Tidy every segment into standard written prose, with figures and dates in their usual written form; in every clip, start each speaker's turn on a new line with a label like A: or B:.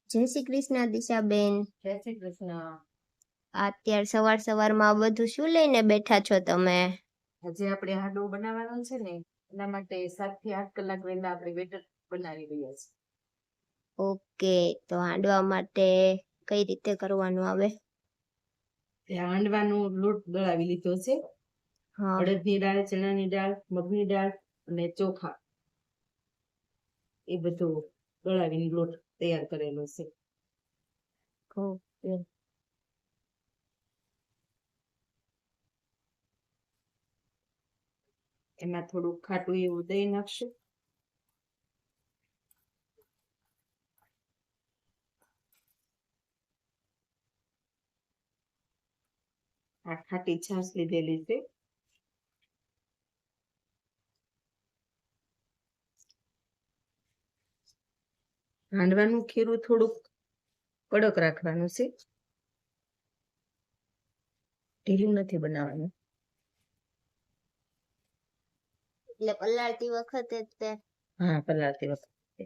A: જય શ્રી કૃષ્ણ દિશાબેન.
B: જય શ્રી કૃષ્ણ.
A: અત્યારે સવારમાં આ બધું શું લઈને બેઠા છો તમે?
B: આજે આપણે હાંડવો બનાવવાનો છે ને, એના માટે 7 થી 8 કલાક વહેલા આપણે બેટર બનાવી રહ્યા છીએ.
A: ઓકે, તો હાંડવા માટે કઈ રીતે કરવાનું આવે?
B: હાંડવાનો લોટ દળાવી લીધો છે.
A: હા.
B: અડદની દાળ, ચણાની દાળ, મગની દાળ અને ચોખા, એ બધું દળાવીને લોટ તૈયાર કરેલો છે.
A: ઓકે.
B: એમાં થોડું ખાટું એવું દહીં નાખશું. આ ખાટી છાશ લીધેલી છે. હાંડવાનું ખીરું થોડુંક કડક રાખવાનું છે, ઢીલું નથી બનાવવાનું.
A: એટલે પલાળતી વખતે તે?
B: હા, પલાળતી વખતે.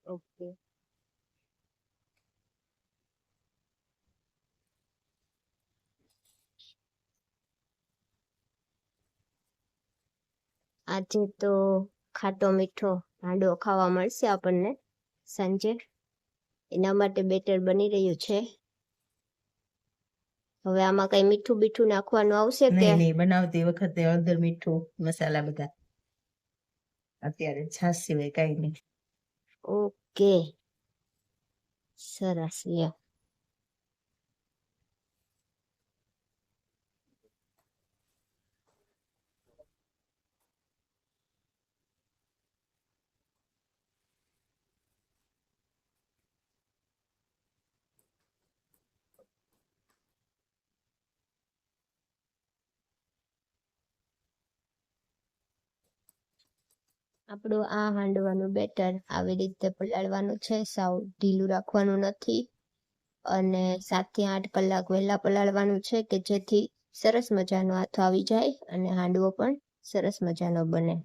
A: ઓકે. આજે તો ખાટો મીઠો હાંડવો ખાવા મળશે આપણને સાંજે, એના માટે બેટર બની રહ્યું છે. હવે આમાં કઈ મીઠું બીઠું નાખવાનું આવશે કે?
B: નહીં, બનાવતી વખતે હળદર, મીઠું, મસાલા બધા. અત્યારે છાશ સિવાય કઈ નહીં.
A: ઓકે, સરસ. લ્યો. આપણું આ હાંડવાનું બેટર આવી રીતે પલાળવાનું છે, સાવ ઢીલું રાખવાનું નથી, અને 7 થી 8 કલાક વહેલા પલાળવાનું છે કે જેથી સરસ મજાનો આથો આવી જાય અને હાંડવો પણ સરસ મજાનો બને.